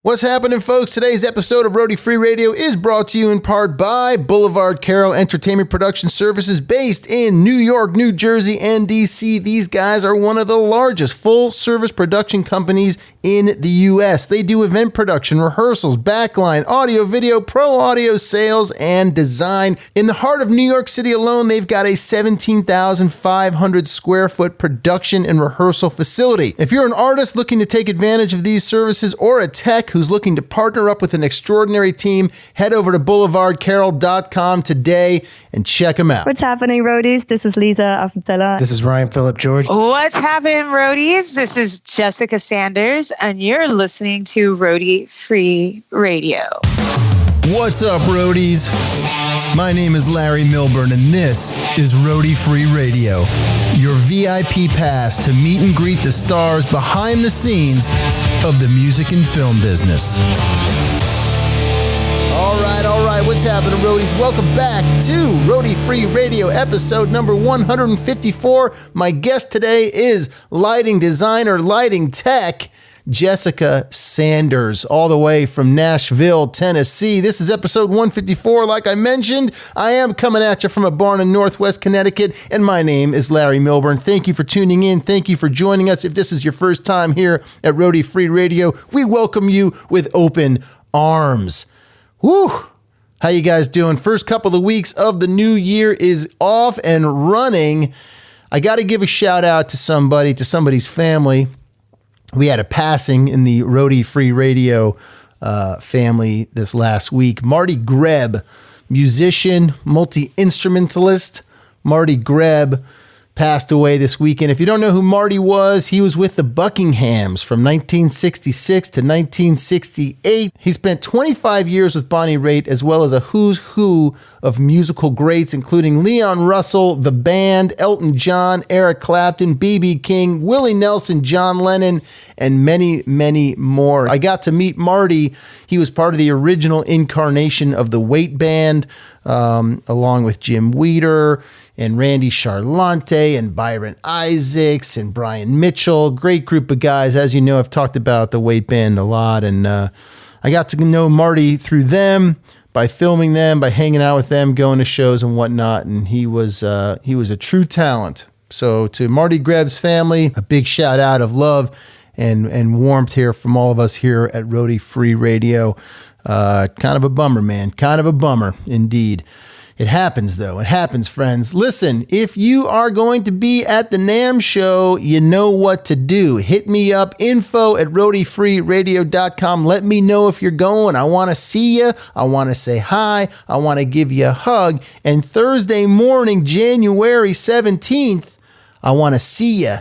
What's happening, folks? Today's episode of Roadie Free Radio is brought to you in part by Boulevard Carroll Entertainment Production Services based in New York, New Jersey, and DC. These guys are one of the largest full-service production companies in the U.S. They do event production, rehearsals, backline, audio, video, pro audio, sales, and design. In the heart of New York City alone, they've got a 17,500 square foot production and rehearsal facility. If you're an artist looking to take advantage of these services or a tech who's looking to partner up with an extraordinary team, head over to boulevardcarroll.com today and check them out. What's happening, roadies? This is Lisa Affentella. This is Ryan Phillip George. What's happening, roadies? This is Jessica Sanders, and you're listening to Roadie Free Radio. What's up, roadies? My name is Larry Milburn, and this is Roadie Free Radio, your VIP pass to meet and greet the stars behind the scenes of the music and film business. All right, what's happening, roadies? Welcome back to Roadie Free Radio, episode number 154. My guest today is lighting designer, lighting tech, Jessica Sanders, all the way from Nashville, Tennessee. This is episode 154. Like I mentioned, I am coming at you from a barn in Northwest Connecticut, and my name is Larry Milburn. Thank you for tuning in. Thank you for joining us. If this is your first time here at Roadie Free Radio, we welcome you with open arms. Woo! How you guys doing? First couple of weeks of the new year is off and running. I got to give a shout out to somebody's family. We had a passing in the Roadie Free Radio family this last week. Marty Greb, musician, multi-instrumentalist. Marty Greb passed away this weekend. If you don't know who Marty was, he was with the Buckinghams from 1966 to 1968. He spent 25 years with Bonnie Raitt, as well as a who's who of musical greats, including Leon Russell, The Band, Elton John, Eric Clapton, B.B. King, Willie Nelson, John Lennon, and many, many more. I got to meet Marty. He was part of the original incarnation of the Wait Band, along with Jim Weeder and Randy Charlante and Byron Isaacs and Brian Mitchell. Great group of guys. As you know, I've talked about the Wait Band a lot, and I got to know Marty through them, by filming them, by hanging out with them, going to shows and whatnot, and he was a true talent. So to Marty Greb's family, a big shout out of love and warmth here from all of us here at Roadie Free Radio. Kind of a bummer, man. Kind of a bummer, indeed. It happens, though. It happens, friends. Listen, if you are going to be at the NAMM show, you know what to do. Hit me up, info@roadiefreeradio.com. Let me know if you're going. I want to see you. I want to say hi. I want to give you a hug. And Thursday morning, January 17th, I want to see you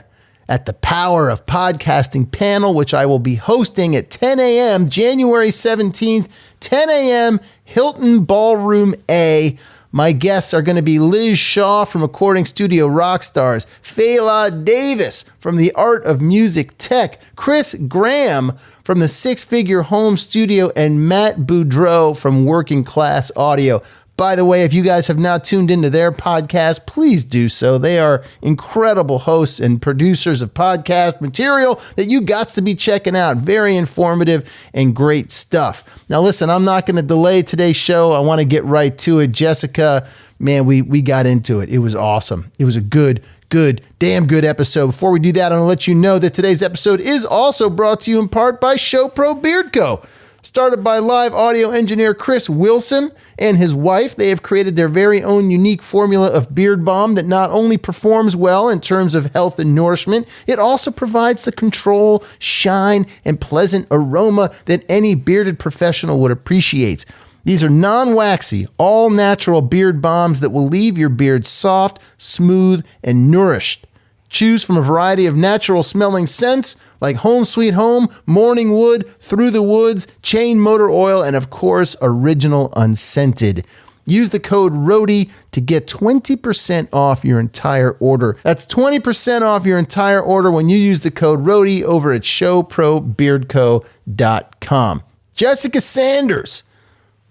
at the Power of Podcasting panel, which I will be hosting at 10 a.m., January 17th, 10 a.m., Hilton Ballroom A. My guests are going to be Liz Shaw from Recording Studio Rockstars, Fela Davis from The Art of Music Tech, Chris Graham from the Six Figure Home Studio, and Matt Boudreau from Working Class Audio. By the way, if you guys have not tuned into their podcast, please do so. They are incredible hosts and producers of podcast material that you got to be checking out. Very informative and great stuff. Now, listen, I'm not going to delay today's show. I want to get right to it. Jessica, man, we got into it. It was awesome. It was a damn good episode. Before we do that, I'm going to let you know that today's episode is also brought to you in part by ShowPro Beard Co. Started by live audio engineer Chris Wilson and his wife, they have created their very own unique formula of beard balm that not only performs well in terms of health and nourishment, it also provides the control, shine, and pleasant aroma that any bearded professional would appreciate. These are non-waxy, all-natural beard balms that will leave your beard soft, smooth, and nourished. Choose from a variety of natural smelling scents like Home Sweet Home, Morning Wood, Through the Woods, Chain Motor Oil, and of course, Original Unscented. Use the code ROADIE to get 20% off your entire order. That's 20% off your entire order when you use the code ROADIE over at showprobeardco.com. Jessica Sanders.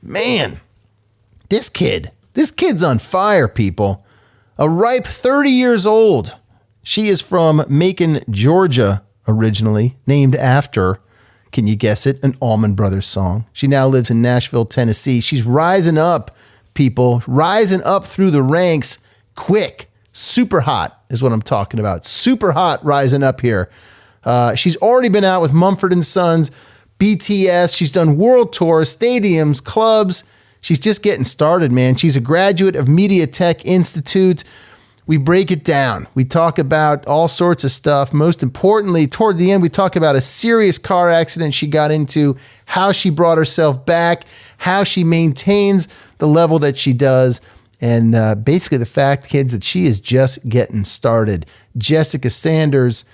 Man, this kid's on fire, people. A ripe 30 years old. She is from Macon, Georgia, originally, named after Can you guess it? An Allman Brothers song. She now lives in Nashville, Tennessee. She's rising up, people, rising up through the ranks quick. Super hot is what I'm talking about. Super hot rising up here. She's already been out with Mumford and Sons, BTS. She's done world tours, stadiums, clubs. She's just getting started, man. She's a graduate of Media Tech Institute. We break it down. We talk about all sorts of stuff. Most importantly, toward the end, we talk about a serious car accident she got into, how she brought herself back, how she maintains the level that she does, and basically the fact, kids, that she is just getting started. Jessica Sanders,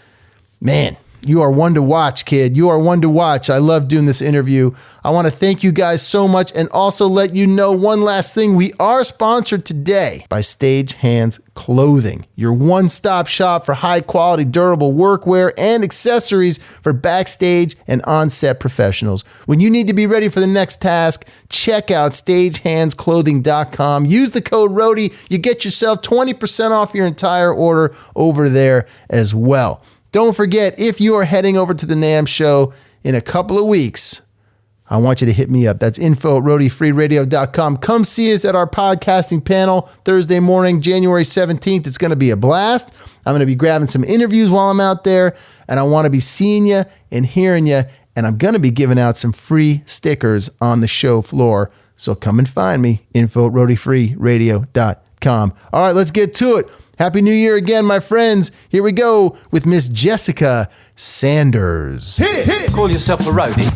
man, you are one to watch, kid. You are one to watch. I love doing this interview. I want to thank you guys so much and also let you know one last thing. We are sponsored today by Stagehand's Clothing, your one-stop shop for high-quality, durable workwear and accessories for backstage and on-set professionals. When you need to be ready for the next task, check out stagehandsclothing.com. Use the code ROADIE. You get yourself 20% off your entire order over there as well. Don't forget, if you are heading over to the NAMM show in a couple of weeks, I want you to hit me up. That's info@roadiefreeradio.com. Come see us at our podcasting panel Thursday morning, January 17th. It's going to be a blast. I'm going to be grabbing some interviews while I'm out there, and I want to be seeing you and hearing you, and I'm going to be giving out some free stickers on the show floor. So come and find me, info@roadiefreeradio.com. All right, let's get to it. Happy New Year again, my friends. Here we go with Miss Jessica Sanders. Hit it, hit it. Call yourself a roadie.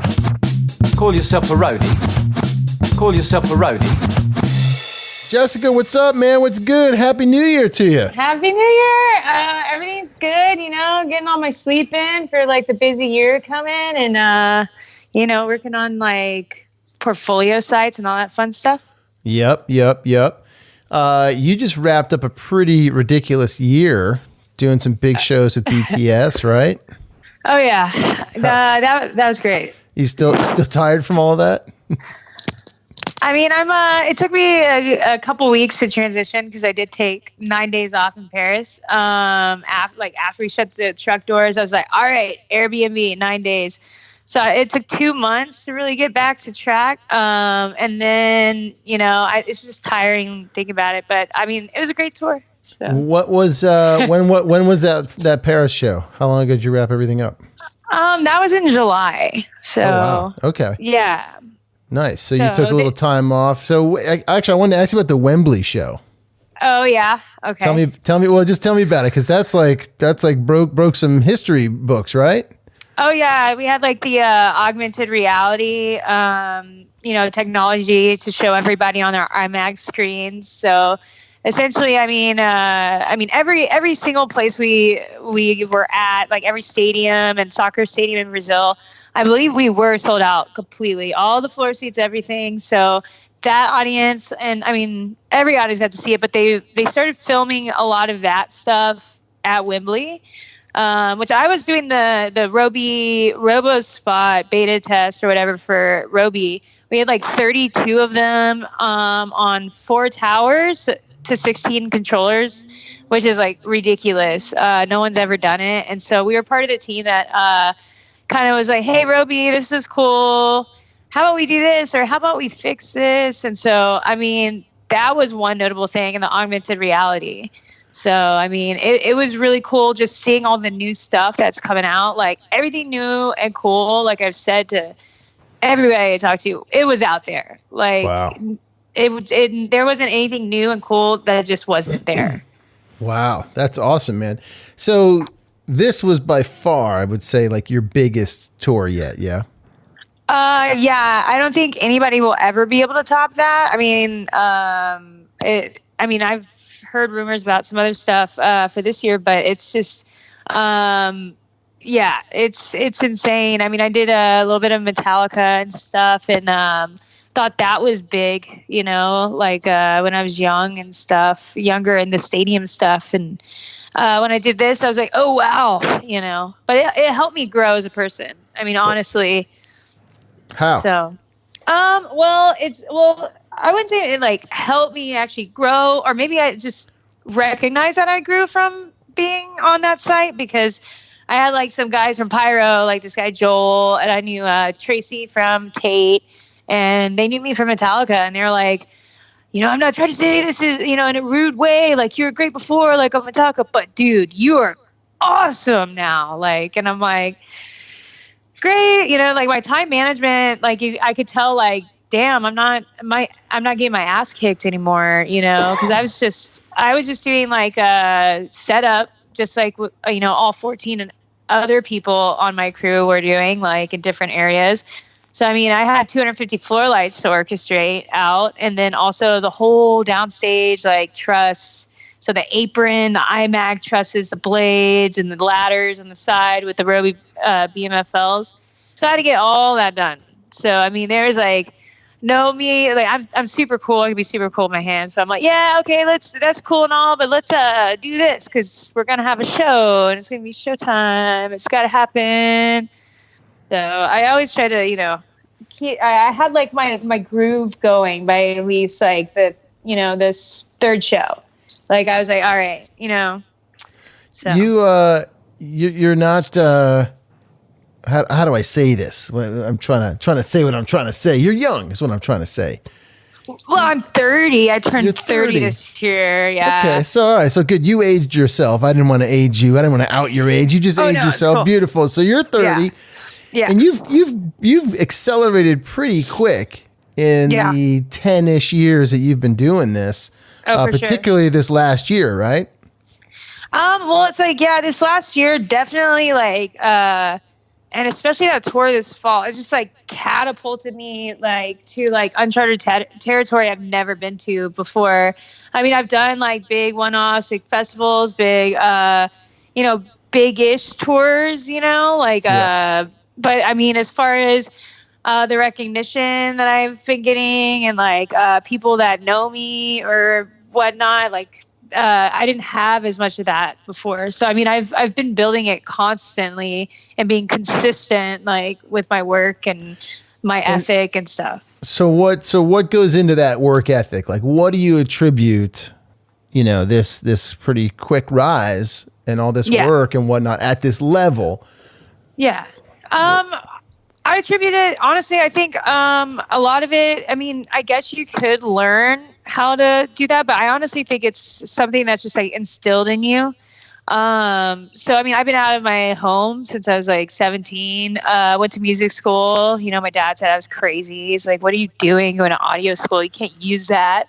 Call yourself a roadie. Call yourself a roadie. Jessica, what's up, man? What's good? Happy New Year to you. Happy New Year. Everything's good, getting all my sleep in for like the busy year coming and, working on like portfolio sites and all that fun stuff. Yep. You just wrapped up a pretty ridiculous year doing some big shows with BTS, right? Oh yeah, that was great. You still tired from all of that? I mean, it took me a couple weeks to transition because I did take 9 days off in Paris. After we shut the truck doors, I was like, all right, Airbnb, 9 days. So it took 2 months to really get back to track. And then, it's just tiring thinking about it. But I mean, it was a great tour. So what was, when was that Paris show? How long ago did you wrap everything up? That was in July. So, oh, wow. Okay. Yeah. Nice. So you took a little time off. So actually, I wanted to ask you about the Wembley Show. Oh yeah. Okay. Tell me. Well, just tell me about it. Cause that's like broke some history books, right? Oh yeah, we had like the augmented reality, technology to show everybody on their IMAX screens. So essentially, every single place we were at, like every stadium and soccer stadium in Brazil, I believe we were sold out completely, all the floor seats, everything. So that audience, and I mean, every audience got to see it, but they started filming a lot of that stuff at Wembley. Which I was doing the Robo Spot beta test or whatever for Roby. We had like 32 of them on 4 towers to 16 controllers, which is like ridiculous. No one's ever done it. And so we were part of the team that kind of was like, hey, Roby, this is cool. How about we do this? Or how about we fix this? And so, I mean, that was one notable thing in the augmented reality. So, I mean, it was really cool just seeing all the new stuff that's coming out, like everything new and cool. Like I've said to everybody I talked to, it was out there. Like, wow. There wasn't anything new and cool that just wasn't there. Wow. That's awesome, man. So this was by far, I would say, like your biggest tour yet. Yeah. Yeah. I don't think anybody will ever be able to top that. I mean, I've heard rumors about some other stuff for this year, but it's just it's insane. I mean, I did a little bit of Metallica and stuff, and thought that was big, when I was younger in the stadium stuff, and when I did this, I was like, oh wow, but it helped me grow as a person. I mean, honestly. How? So I wouldn't say it like helped me actually grow, or maybe I just recognize that I grew from being on that site, because I had like some guys from Pyro, like this guy Joel, and I knew Tracy from Tate, and they knew me from Metallica, and they were like, I'm not trying to say this is, in a rude way, like you were great before, like on Metallica, but dude, you are awesome now. Like, and I'm like, great, like my time management, like I could tell, like, damn, I'm not getting my ass kicked anymore, because I was just doing like a setup, just like all 14 and other people on my crew were doing, like in different areas. So I mean, I had 250 floor lights to orchestrate out, and then also the whole downstage, like truss. So the apron, the IMAG trusses, the blades, and the ladders on the side with the Roby BMFLs. So I had to get all that done. So I mean, there's like me, like I'm super cool. I can be super cool with my hands. So I'm like, yeah, okay, that's cool and all, but let's do this because we're gonna have a show and it's gonna be showtime. It's gotta happen. So I always try to, I had like my groove going by at least like this third show. Like I was like, all right, So you're not. How do I say this? I'm trying to say what I'm trying to say. You're young, is what I'm trying to say. Well, I'm 30. I turned 30 this year. Yeah. Okay, so all right, so good. You aged yourself. I didn't want to age you. I didn't want to out your age. You just aged yourself. Cool. Beautiful. So you're 30. Yeah. And you've accelerated pretty quick in the 10-ish years that you've been doing this. Particularly this last year, right? Well, it's like, this last year definitely like and especially that tour this fall, it just like catapulted me like to like uncharted territory I've never been to before. I mean, I've done like big one-offs, big festivals, big big-ish tours, but I mean, as far as the recognition that I've been getting and like people that know me or whatnot, like I didn't have as much of that before. So I mean, I've been building it constantly and being consistent, like with my work and my ethic and stuff. So what goes into that work ethic? Like, what do you attribute, this pretty quick rise and all this work and whatnot at this level? Yeah. I attribute it, honestly, I think a lot of it, I mean, I guess you could learn how to do that, but I honestly think it's something that's just like instilled in you. So, I mean, I've been out of my home since I was like 17, went to music school. My dad said I was crazy. He's like, what are you doing going to audio school? You can't use that.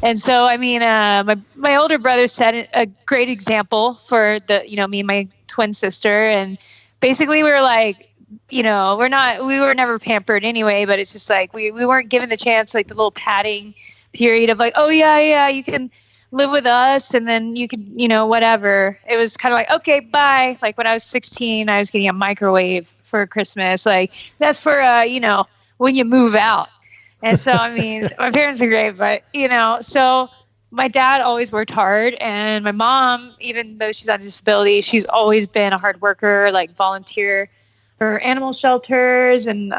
And so, I mean, my older brother set a great example for me and my twin sister. And basically we were like, we were never pampered anyway, but it's just like, we weren't given the chance, like the little padding period of like, oh yeah, you can live with us. And then you can, whatever. It was kind of like, okay, bye. Like when I was 16, I was getting a microwave for Christmas. Like that's for, when you move out. And so, I mean, my parents are great, but, so my dad always worked hard, and my mom, even though she's on disability, she's always been a hard worker, like volunteer for animal shelters and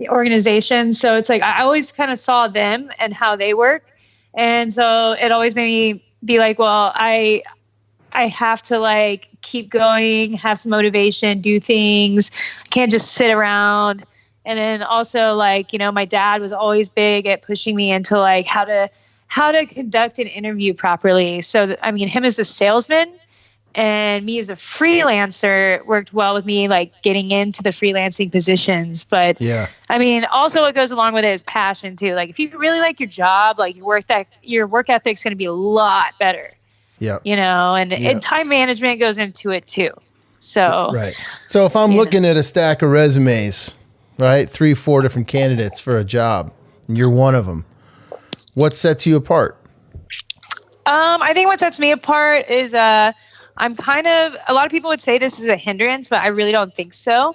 organizations. So it's like, I always kind of saw them and how they work. And so it always made me be like, well, I have to like keep going, have some motivation, do things. I can't just sit around. And then also like, my dad was always big at pushing me into like how to conduct an interview properly. So, I mean, him as a salesman and me as a freelancer worked well with me, like getting into the freelancing positions. But I mean, also what goes along with it is passion too. Like if you really like your job, like your work ethic's going to be a lot better. Yeah. And time management goes into it too. So, right. So if I'm looking at a stack of resumes, right? 3-4 different candidates for a job, and you're one of them. What sets you apart? I think what sets me apart is I'm kind of, a lot of people would say this is a hindrance, but I really don't think so.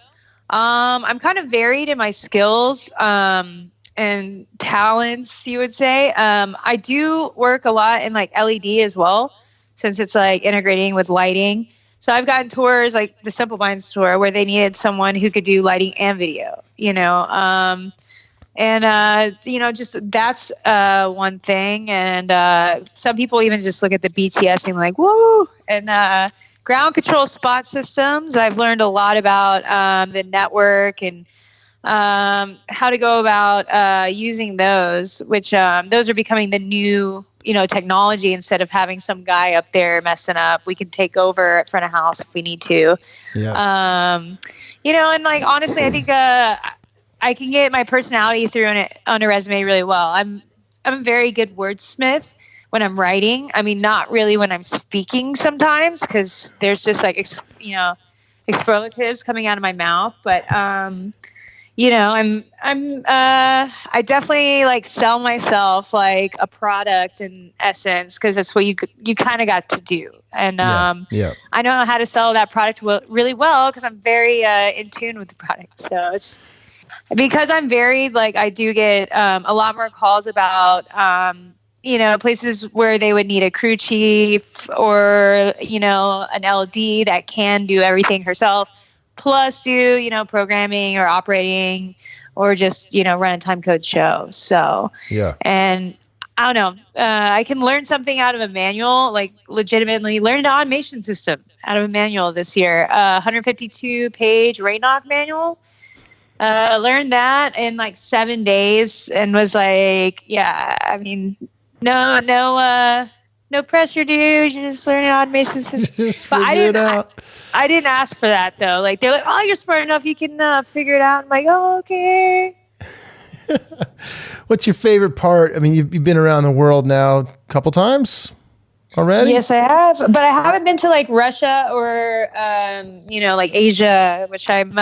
I'm kind of varied in my skills and talents, you would say. I do work a lot in like LED as well, since it's like integrating with lighting. So I've gotten tours like the Simple Minds tour where they needed someone who could do lighting and video, just that's one thing. And some people even just look at the BTS and like, whoa, and ground control spot systems. I've learned a lot about the network and how to go about using those, which those are becoming the new, technology. Instead of having some guy up there messing up, we can take over at front of house if we need to. Yeah. And like, honestly, I think I can get my personality through on a resume really well. I'm a very good wordsmith when I'm writing. I mean, not really when I'm speaking sometimes, because there's just like, expletives coming out of my mouth. But, I definitely like sell myself like a product in essence, because that's what you kind of got to do. And I know how to sell that product really well, because I'm very in tune with the product. So it's because I'm very like, I do get a lot more calls about places where they would need a crew chief or an LD that can do everything herself, plus do programming or operating or just run a time code show. So and I don't know, I can learn something out of a manual, like legitimately learn an automation system out of a manual this year. 152 page rate knock manual. Learned that in like 7 days and was like, no pressure, dude. You just learn an automation system. Just figure it out. I didn't ask for that though. Like they're like, oh, you're smart enough. You can figure it out. I'm like, oh, okay. What's your favorite part? I mean, you've been around the world now a couple times already. Yes, I have, but I haven't been to like Russia or like Asia, which I'm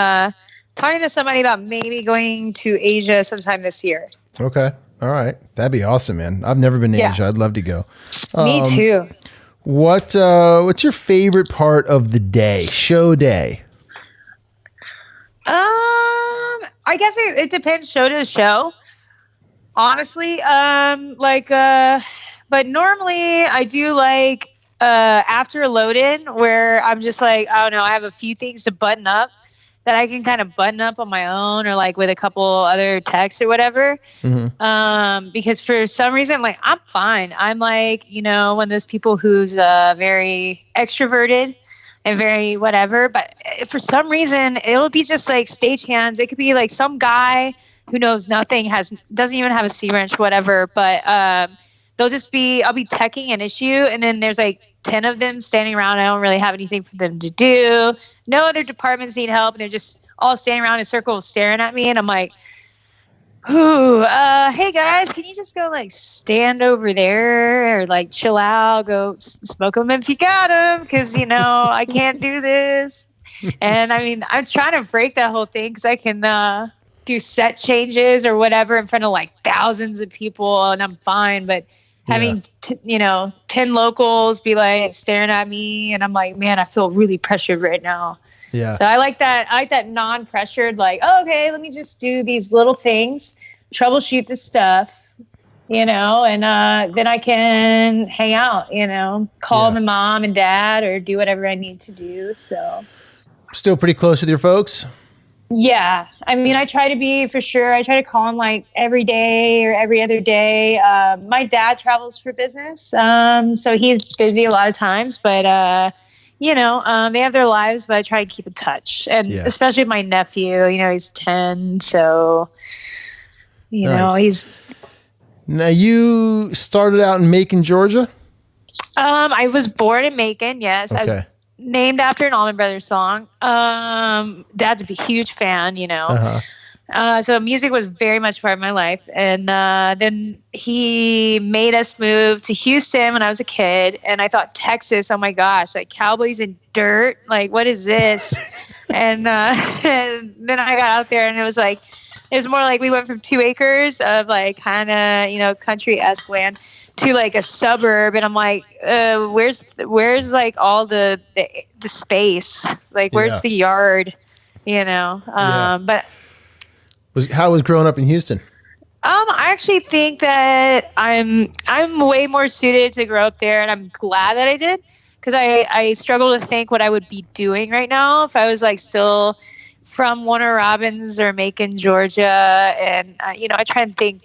talking to somebody about maybe going to Asia sometime this year. Okay. All right. That'd be awesome, man. I've never been to Asia. I'd love to go. Me too. What's your favorite part of the day, show day? I guess it depends show to show, honestly. But normally I do like after a load-in where I'm just like, I don't know, I have a few things to button up that I can kind of button up on my own or like with a couple other texts or whatever. Mm-hmm. Because for some reason, like I'm fine. I'm like, one of those people who's very extroverted and very whatever. But for some reason, it'll be just like stagehands. It could be like some guy who knows nothing, doesn't even have a C wrench, whatever. But I'll be teching an issue, and then there's like 10 of them standing around. I don't really have anything for them to do. No other departments need help, and they're just all standing around in a circle staring at me. And I'm like, hey guys, can you just go like stand over there or like chill out, go smoke them if you got them, because I can't do this. And I mean, I'm trying to break that whole thing because I can do set changes or whatever in front of like thousands of people, and I'm fine. But having 10 locals be like staring at me, and I'm like, man, I feel really pressured right now. Yeah. So I like that non-pressured, like, oh, okay, let me just do these little things, troubleshoot this stuff, and then I can hang out, call my mom and dad or do whatever I need to do. So still pretty close with your folks? Yeah. I mean, I try to be, for sure. I try to call them like every day or every other day. My dad travels for business. So he's busy a lot of times, but, they have their lives, but I try to keep in touch. And especially my nephew, he's 10. So, he's. Now you started out in Macon, Georgia? I was born in Macon. Yes. Okay. I was named after an Allman Brother song. Dad's a huge fan, so music was very much part of my life. And then he made us move to Houston when I was a kid. And I thought, Texas, oh my gosh, like cowboys and dirt, like what is this? and then I got out there and it was more like we went from 2 acres of like kind of, country-esque land to like a suburb, and I'm like, where's like all the space? Like, where's the yard? But how was growing up in Houston? I actually think that I'm way more suited to grow up there, and I'm glad that I did, because I struggle to think what I would be doing right now if I was like still from Warner Robins or Macon, Georgia, and I try and think,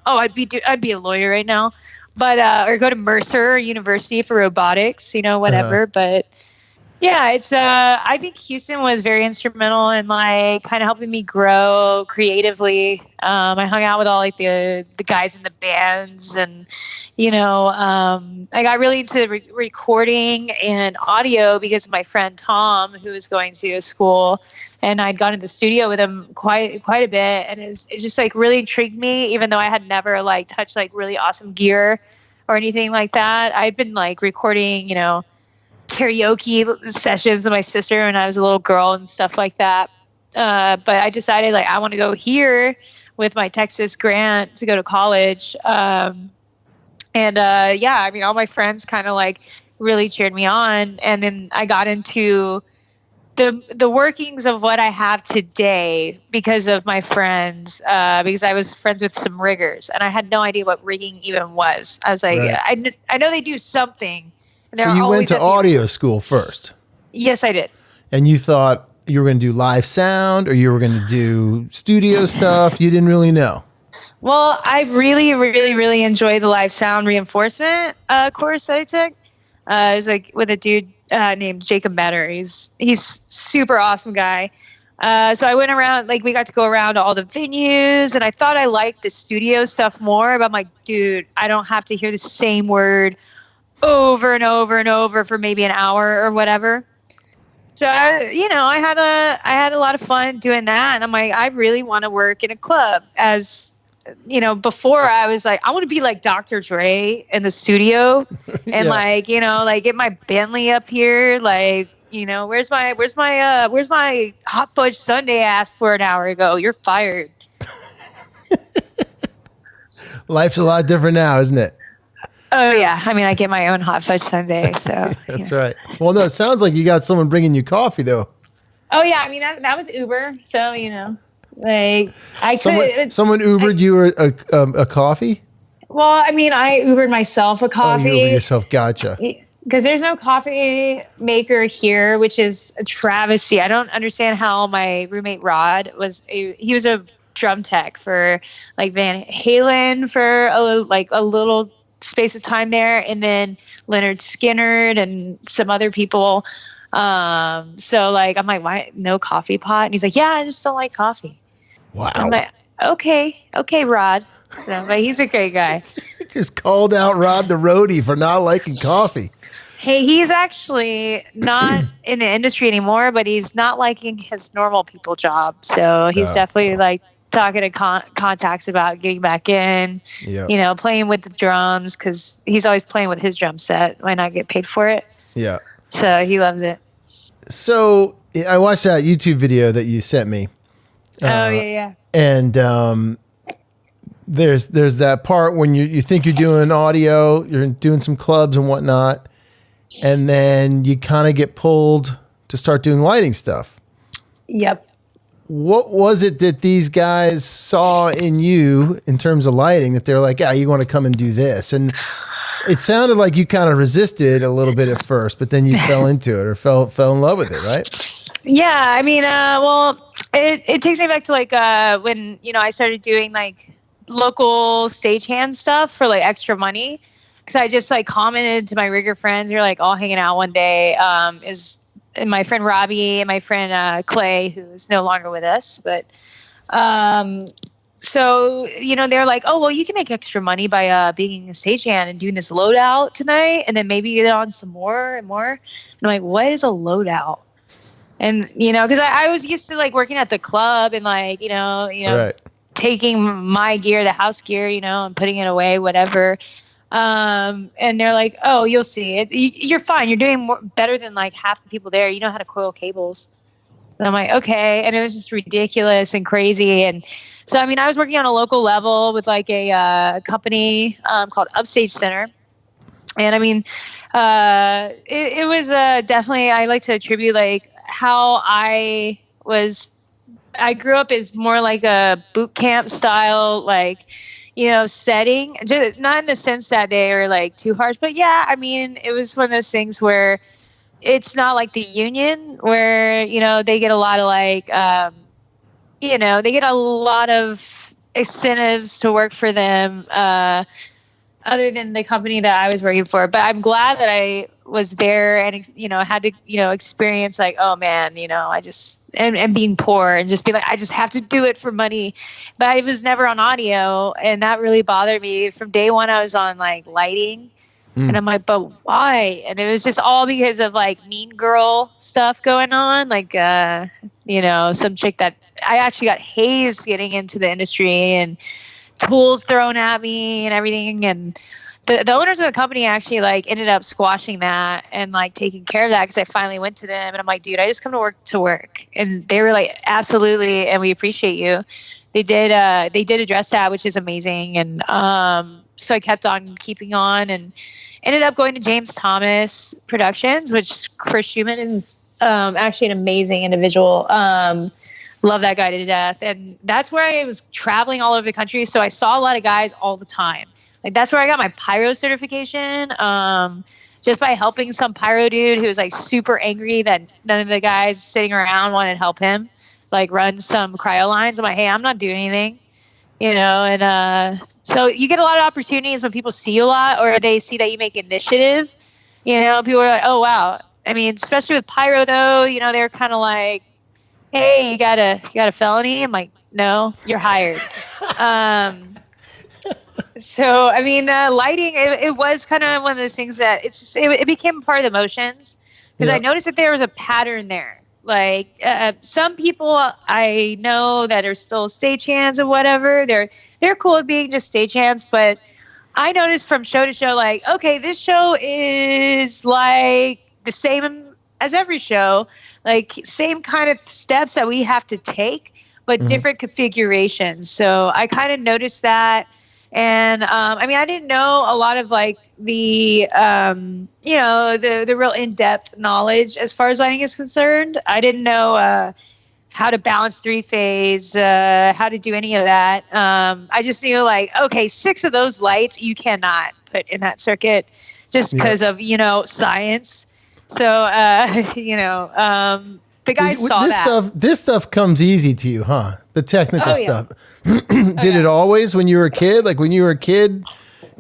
I'd be a lawyer right now. But or go to Mercer University for robotics, whatever. But Yeah, it's I think Houston was very instrumental in like kind of helping me grow creatively. I hung out with all like the guys in the bands, and I got really into recording and audio because of my friend Tom, who was going to school, and I'd gone to the studio with him quite a bit, and it just like really intrigued me, even though I had never like touched like really awesome gear or anything like that. I'd been like recording, karaoke sessions with my sister when I was a little girl and stuff like that. But I decided like I want to go here with my Texas grant to go to college. All my friends kind of like really cheered me on, and then I got into the workings of what I have today because of my friends, because I was friends with some riggers, and I had no idea what rigging even was. I was like, right. I know they do something. So you went to audio school first? Yes, I did. And you thought you were going to do live sound or you were going to do studio stuff? You didn't really know? Well, I really, really, really enjoyed the live sound reinforcement course that I took. It was like with a dude named Jacob Better. He's super awesome guy. So I went around, like we got to go around to all the venues, and I thought I liked the studio stuff more, but I'm like, dude, I don't have to hear the same word over and over and over for maybe an hour or whatever. So I had a lot of fun doing that, and I'm like, I really want to work in a club. As before I was like, I want to be like Dr. Dre in the studio, and like get my Bentley up here, like where's my hot fudge sundae I asked for an hour ago? You're fired. Life's a lot different now, isn't it? Oh, yeah. I mean, I get my own hot fudge sundae, so. That's right. Well, no, it sounds like you got someone bringing you coffee, though. Oh, yeah. I mean, that was Uber, so, like, Someone Ubered you a coffee? Well, I mean, I Ubered myself a coffee. Oh, you Ubered yourself. Gotcha. Because there's no coffee maker here, which is a travesty. I don't understand how my roommate Rod he was a drum tech for, like, Van Halen for a little space of time there, and then Leonard Skinner and some other people. So like I'm like, why no coffee pot? And he's like, yeah, I just don't like coffee. Wow. I'm like, okay, Rod. So, but he's a great guy. Just called out Rod the roadie for not liking coffee. Hey, he's actually not in the industry anymore, but he's not liking his normal people job. So he's definitely like talking to contacts about getting back in, playing with the drums, because he's always playing with his drum set. Why not get paid for it? Yeah. So he loves it. So I watched that YouTube video that you sent me. Yeah. And there's that part when you think you're doing audio, you're doing some clubs and whatnot, and then you kind of get pulled to start doing lighting stuff. Yep. What was it that these guys saw in you in terms of lighting that they're like, you want to come and do this? And it sounded like you kind of resisted a little bit at first, but then you fell into it or fell in love with it, right? Yeah. I mean, it takes me back to like when, I started doing like local stagehand stuff for like extra money. Because I just like commented to my rigger friends. We were like all hanging out one day. And my friend Robbie and my friend Clay, who is no longer with us. But so, they're like, oh, well, you can make extra money by being a stagehand and doing this loadout tonight. And then maybe get on some more and more. And I'm like, what is a loadout? And, because I was used to like working at the club and like, right. Taking my gear, the house gear, and putting it away, whatever. And they're like, oh, you'll see. You're fine. You're doing better than like half the people there. You know how to coil cables. And I'm like, okay. And it was just ridiculous and crazy. And so, I mean, I was working on a local level with like a company called Upstage Center. And I mean, it was definitely, I like to attribute like how I grew up as more like a boot camp style, like, setting, just not in the sense that they are like too harsh, but yeah, I mean, it was one of those things where it's not like the union where, they get a lot of like, they get a lot of incentives to work for them, other than the company that I was working for. But I'm glad that I was there and, you know, had to, you know, experience like, oh man, you know, I just, and being poor and just be like, I just have to do it for money. But I was never on audio. And that really bothered me. From day one, I was on like lighting. And I'm like, but why? And it was just all because of like mean girl stuff going on. Like, you know, some chick that I actually got hazed getting into the industry and tools thrown at me and everything. And the owners of the company actually like ended up squashing that and like taking care of that, because I finally went to them and I'm like, dude, I just come to work. And they were like, absolutely. And we appreciate you. They did address that, which is amazing. And so I kept on keeping on and ended up going to James Thomas Productions, which Chris Schumann is actually an amazing individual. Love that guy to death. And that's where I was traveling all over the country. So I saw a lot of guys all the time. Like that's where I got my pyro certification. Just by helping some pyro dude who was like super angry that none of the guys sitting around wanted to help him, like run some cryo lines. I'm like, hey, I'm not doing anything. You know, and so you get a lot of opportunities when people see you a lot, or they see that you make initiative. You know, people are like, oh, wow. I mean, especially with pyro, though, you know, they're kind of like, hey, you got a felony? I'm like, no, you're hired. So, I mean, lighting, it was kind of one of those things that it became part of the motions, because I noticed that there was a pattern there. Like some people I know that are still stagehands or whatever, they're cool with being just stagehands. But I noticed from show to show, like, okay, this show is like the same as every show, like same kind of steps that we have to take, but different configurations. So I kind of noticed that. And I mean, I didn't know a lot of like the, you know, the real in-depth knowledge as far as lighting is concerned. I didn't know how to balance 3-phase, how to do any of that. I just knew like, okay, 6 of those lights you cannot put in that circuit just because of, you know, science. So, you know, the guys saw that. This stuff comes easy to you, huh? The technical stuff. Did it always when you were a kid? Like when you were a kid,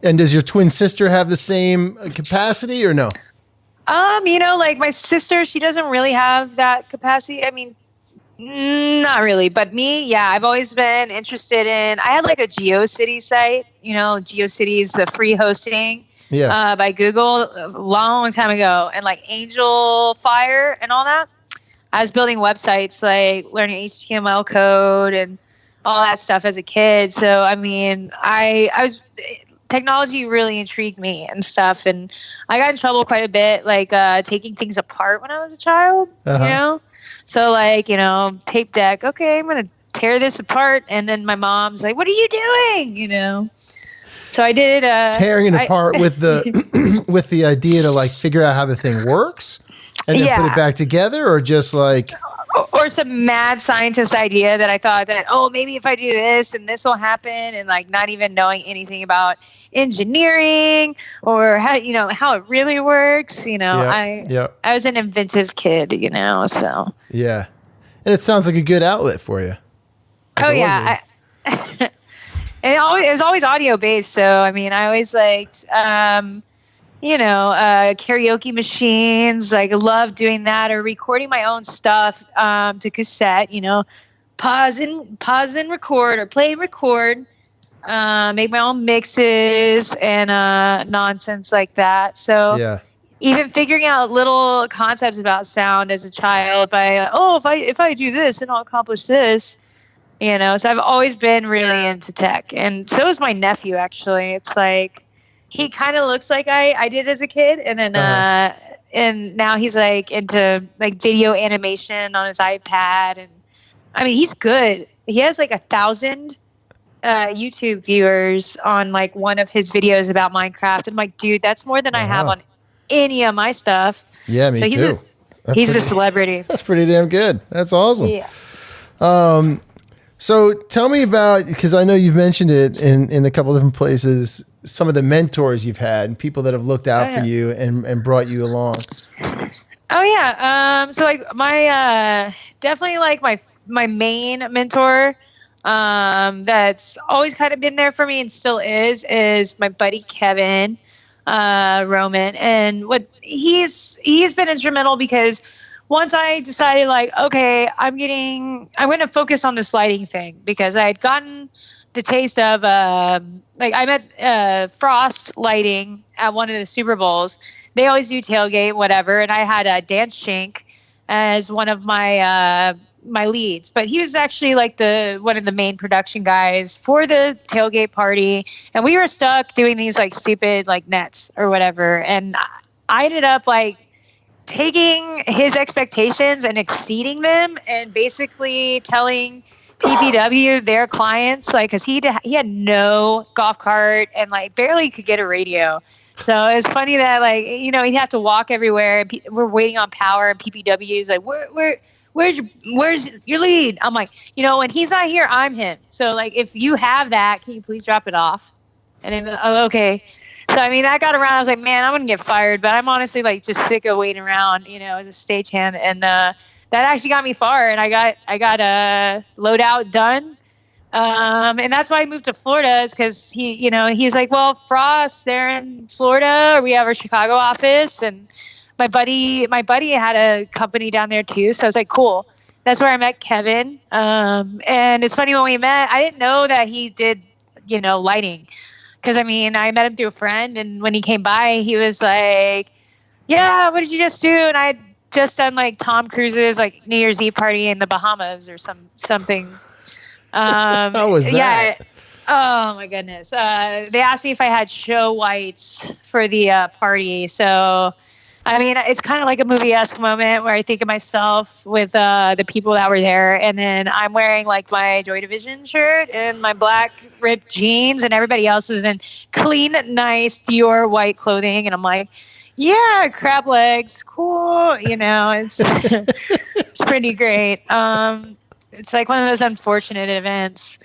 and does your twin sister have the same capacity or no? You know, like my sister, she doesn't really have that capacity. I mean, not really, but me, yeah, I've always been interested in, I had like a GeoCity site, you know, GeoCity is the free hosting by Google a long time ago, and like Angel Fire and all that. I was building websites, like learning HTML code and all that stuff as a kid. So, I mean, technology really intrigued me and stuff. And I got in trouble quite a bit, like taking things apart when I was a child, you know? So, like, you know, tape deck, okay, I'm going to tear this apart. And then my mom's like, what are you doing? You know? So I did. Tearing it apart with the with the idea to, like, figure out how the thing works? And then put it back together, or just like... Or some mad scientist idea that I thought that, oh, maybe if I do this and this will happen, and like not even knowing anything about engineering or how, you know, how it really works. You know, I was an inventive kid, you know, so. Yeah. And it sounds like a good outlet for you. Like and it was always audio based. So, I mean, I always liked, you know, karaoke machines. Like, I love doing that, or recording my own stuff to cassette. You know, pause and record, or play and record. Make my own mixes and nonsense like that. So even figuring out little concepts about sound as a child by if I do this, then I'll accomplish this. You know, so I've always been really into tech, and so is my nephew. Actually, it's like. He kind of looks like I did as a kid, and then and now he's like into like video animation on his iPad, and I mean he's good. He has like 1,000 YouTube viewers on like one of his videos about Minecraft. I'm like, dude, that's more than I have on any of my stuff. Yeah, me too. He's a celebrity. That's pretty damn good. That's awesome. Yeah. So tell me about, because I know you've mentioned it in a couple different places, some of the mentors you've had and people that have looked out for you and brought you along. Oh yeah. So like my definitely like my main mentor that's always kind of been there for me and still is my buddy Kevin. Roman, and what he's been instrumental because once I decided like, okay, I'm going to focus on this lighting thing because I had gotten the taste of like I met Frost Lighting at one of the Super Bowls. They always do tailgate, whatever, and I had Dan Schenk as one of my my leads, but he was actually like one of the main production guys for the tailgate party, and we were stuck doing these like stupid like nets or whatever, and I ended up like taking his expectations and exceeding them, and basically telling PPW, their clients, like, because he had no golf cart and like barely could get a radio. So it's funny that like, you know, he'd have to walk everywhere. And we're waiting on power, and PPW is like, where's your lead? I'm like, you know, when he's not here, I'm him. So like, if you have that, can you please drop it off? And then, oh, okay. So I mean, that got around. I was like, man, I'm gonna get fired. But I'm honestly like just sick of waiting around, you know, as a stagehand. And that actually got me far. And I got a loadout done. And that's why I moved to Florida, is because he's like, well, Frost, they're in Florida, or we have our Chicago office, and my buddy had a company down there too. So I was like, cool. That's where I met Kevin. And it's funny, when we met, I didn't know that he did, you know, lighting. Because I mean, I met him through a friend, and when he came by, he was like, yeah, what did you just do? And I had just done like Tom Cruise's like New Year's Eve party in the Bahamas or something. How was that? Yeah. Oh my goodness. They asked me if I had show whites for the party. So, I mean, it's kind of like a movie-esque moment where I think of myself with the people that were there, and then I'm wearing like my Joy Division shirt and my black ripped jeans, and everybody else is in clean, nice Dior white clothing, and I'm like, yeah, crab legs, cool. You know, it's it's pretty great. It's like one of those unfortunate events.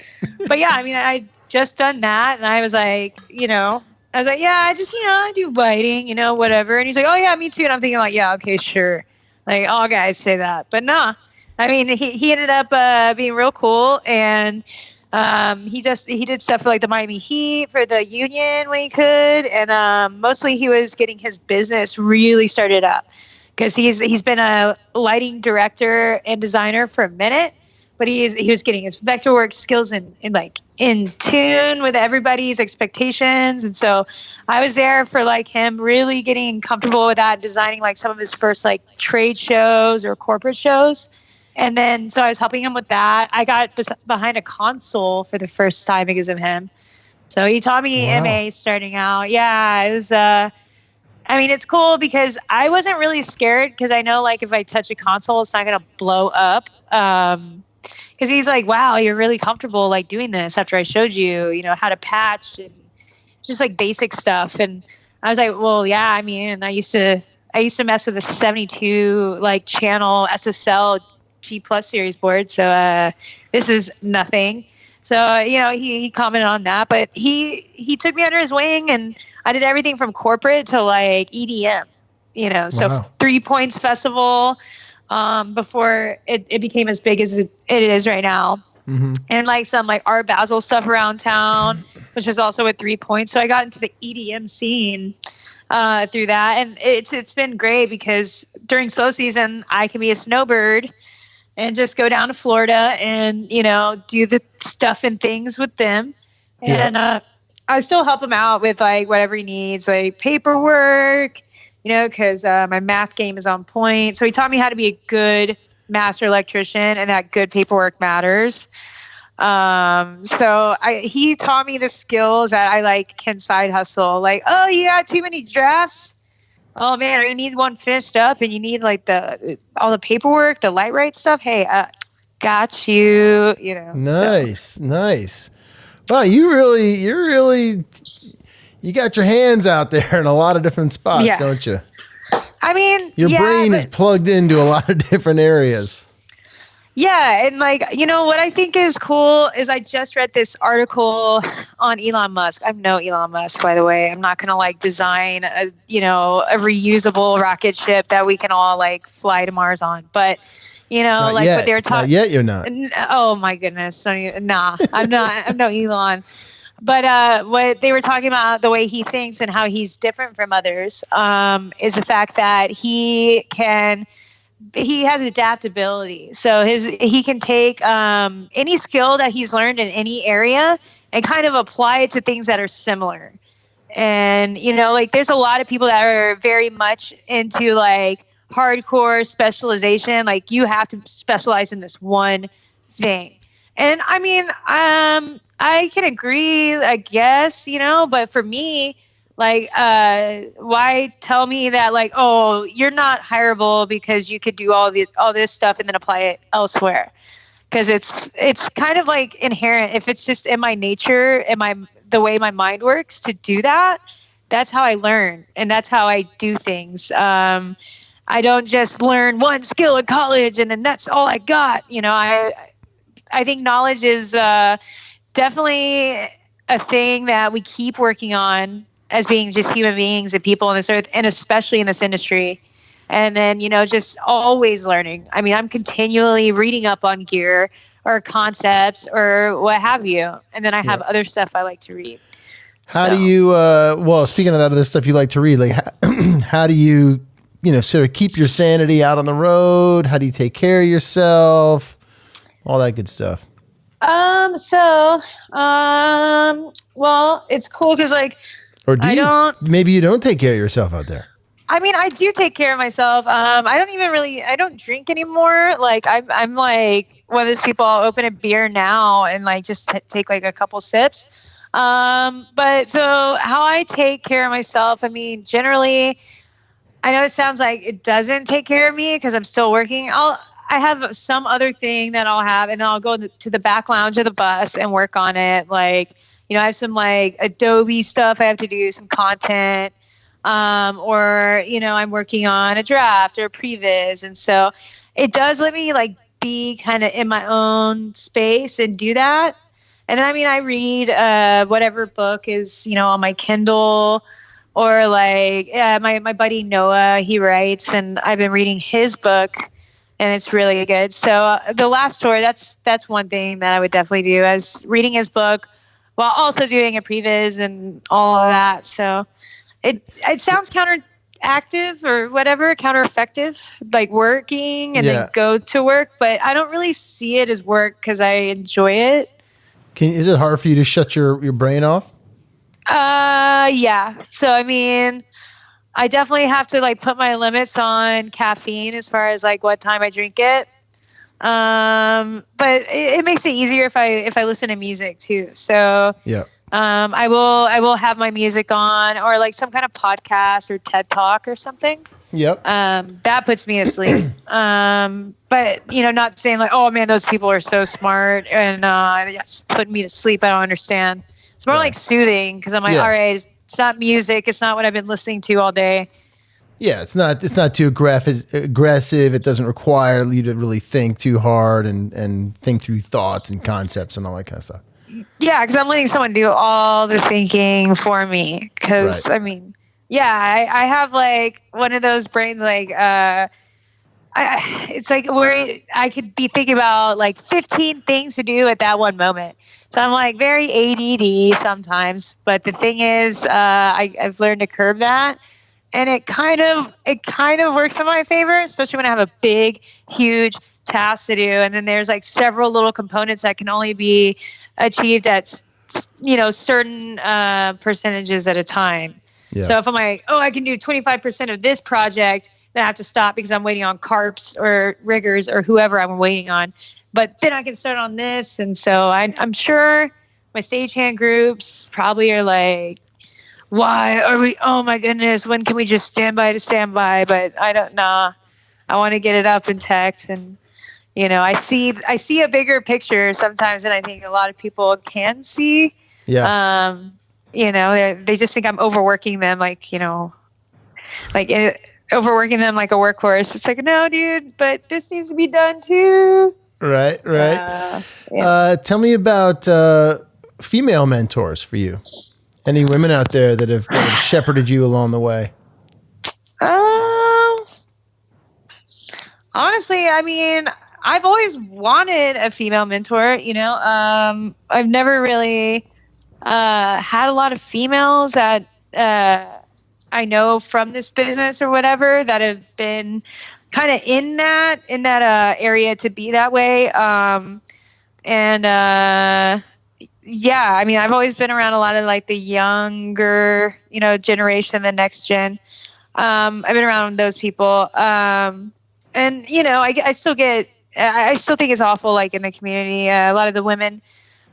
But yeah, I mean, I just done that, and I was like, yeah, I just, I do lighting, whatever. And he's like, oh yeah, me too. And I'm thinking like, yeah, okay, sure. Like all guys say that, but nah. I mean, he ended up being real cool, and he did stuff for like the Miami Heat, for the Union when he could, and mostly he was getting his business really started up, because he's been a lighting director and designer for a minute. But he was getting his Vectorworks skills in tune with everybody's expectations. And so I was there for like him really getting comfortable with that, designing like some of his first like trade shows or corporate shows. And then so I was helping him with that. I got behind a console for the first time because of him. So he taught me MA starting out. Yeah, it was it's cool because I wasn't really scared, because I know like if I touch a console, it's not going to blow up. Because he's like, wow, you're really comfortable like doing this after I showed you, how to patch and just like basic stuff. And I was like, well, yeah, I mean, I used to mess with a 72 like channel SSL G Plus series board. So this is nothing. So, he commented on that, but he took me under his wing, and I did everything from corporate to like EDM, so 3 Points Festival, before it became as big as it is right now. Mm-hmm. And like some like Art Basel stuff around town, which was also at 3 Points. So I got into the EDM scene through that. And it's been great, because during slow season, I can be a snowbird and just go down to Florida and, do the stuff and things with them. Yeah. And I still help him out with like whatever he needs, like paperwork, because my math game is on point. So he taught me how to be a good master electrician, and that good paperwork matters. So he taught me the skills that I like can side hustle. Like, oh, you got too many drafts? Oh man, you need one finished up, and you need like all the paperwork, the light right stuff. Hey, got you. Nice. Wow, you got your hands out there in a lot of different spots, don't you? I mean, your brain is plugged into a lot of different areas. Yeah, and like, what I think is cool is I just read this article on Elon Musk. I'm no Elon Musk, by the way. I'm not going to like design a reusable rocket ship that we can all like fly to Mars on. But, not like yet. what they were talking. Not yet, you're not. Oh my goodness. Nah, I'm not. I'm no Elon. But what they were talking about, the way he thinks and how he's different from others, is the fact that he has adaptability. So he can take any skill that he's learned in any area and kind of apply it to things that are similar. And, like there's a lot of people that are very much into like hardcore specialization. Like you have to specialize in this one thing. And I mean, I can agree, I guess, but for me, like, why tell me that like, oh, you're not hireable because you could do all this stuff and then apply it elsewhere? Because it's kind of like inherent. If it's just in my nature and the way my mind works to do that, that's how I learn and that's how I do things. I don't just learn one skill in college and then that's all I got. I think knowledge is definitely a thing that we keep working on as being just human beings and people on this earth, and especially in this industry. And then, just always learning. I mean, I'm continually reading up on gear or concepts or what have you. And then I have other stuff I like to read. How do you, speaking of that other stuff you like to read, like how do you, sort of keep your sanity out on the road? How do you take care of yourself? All that good stuff. Well, it's cool because like, maybe you don't take care of yourself out there. I mean, I do take care of myself. I don't drink anymore. Like I'm like one of those people. I'll open a beer now and like just take like a couple sips. But so how I take care of myself, I mean, generally, I know it sounds like it doesn't take care of me because I'm still working. I have some other thing that I'll have, and then I'll go to the back lounge of the bus and work on it. Like, I have some like Adobe stuff I have to do, some content, or, I'm working on a draft or a previs. And so it does let me like be kind of in my own space and do that. And then, I mean, I read whatever book is, on my Kindle, or like, my buddy Noah, he writes, and I've been reading his book. And it's really good. So the last story, that's one thing that I would definitely do, as reading his book while also doing a previs and all of that. So it sounds counteractive or whatever, counter-effective, like working and then go to work. But I don't really see it as work because I enjoy it. Is it hard for you to shut your brain off? Yeah. So, I mean, I definitely have to like put my limits on caffeine as far as like what time I drink it. But it makes it easier if I listen to music too. So I will have my music on, or like some kind of podcast or TED Talk or something. Yep. That puts me to sleep. But not saying like, oh man, those people are so smart and just put me to sleep. I don't understand. It's more like soothing, because I'm like, all right, it's not music. It's not what I've been listening to all day. Yeah, it's not too aggressive. It doesn't require you to really think too hard and think through thoughts and concepts and all that kind of stuff. Yeah, because I'm letting someone do all the thinking for me. Because, I mean, I have like one of those brains like, it's like where I could be thinking about like 15 things to do at that one moment. So I'm like very ADD sometimes, but the thing is, I've learned to curb that, and it kind of works in my favor, especially when I have a big, huge task to do, and then there's like several little components that can only be achieved at certain percentages at a time. Yeah. So if I'm like, oh, I can do 25% of this project, then I have to stop because I'm waiting on carps or riggers or whoever I'm waiting on. But then I can start on this. And so I'm sure my stagehand groups probably are like, why are we, oh my goodness, when can we just stand by to stand by? But I don't know. I want to get it up in text. And, I see a bigger picture sometimes than I think a lot of people can see. Yeah. They just think I'm overworking them, overworking them like a workhorse. It's like, no, dude, but this needs to be done too. Right. Tell me about female mentors for you. Any women out there that have shepherded you along the way? Honestly, I mean, I've always wanted a female mentor. I've never really had a lot of females that I know from this business or whatever that have been kind of in that area to be that way. And yeah, I mean, I've always been around a lot of like the younger, generation, the next gen. I've been around those people. And I still think it's awful, like in the community, a lot of the women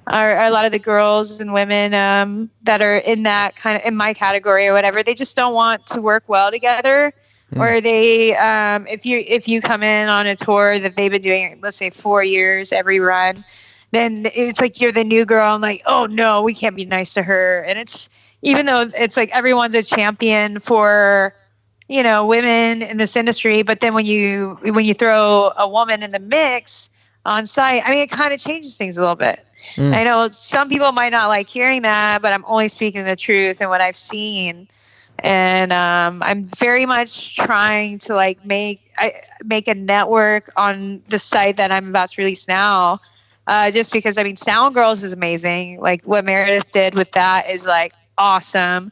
are a lot of the girls and women that are in that kind of in my category or whatever. They just don't want to work well together. Or they, if you come in on a tour that they've been doing, let's say 4 years every run, then it's like you're the new girl and like, oh no, we can't be nice to her. And it's, even though it's like everyone's a champion for, women in this industry, but then when you throw a woman in the mix on site, I mean, it kind of changes things a little bit. I know some people might not like hearing that, but I'm only speaking the truth and what I've seen. And I'm very much trying to like make a network on the site that I'm about to release now. Just because, I mean, Sound Girls is amazing. Like what Meredith did with that is like awesome.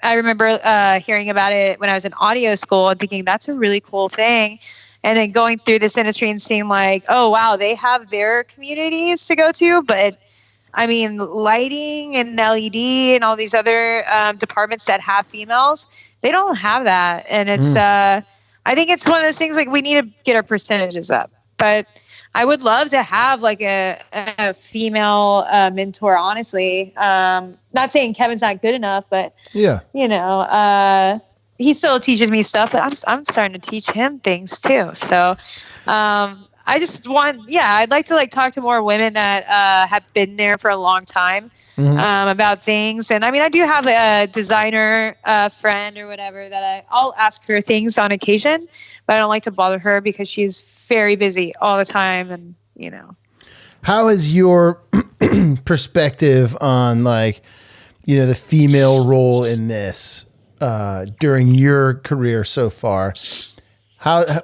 I remember hearing about it when I was in audio school and thinking that's a really cool thing. And then going through this industry and seeing like, oh, wow, they have their communities to go to. But I mean, lighting and LED and all these other departments that have females, they don't have that. And it's, I think it's one of those things like we need to get our percentages up. But I would love to have like a female mentor, honestly. Not saying Kevin's not good enough, but yeah, he still teaches me stuff, but I'm starting to teach him things too. So I just I'd like to like talk to more women that have been there for a long time about things. And I mean, I do have a designer friend or whatever that I'll ask her things on occasion, but I don't like to bother her because she's very busy all the time. And, How is your perspective on like, the female role in this during your career so far?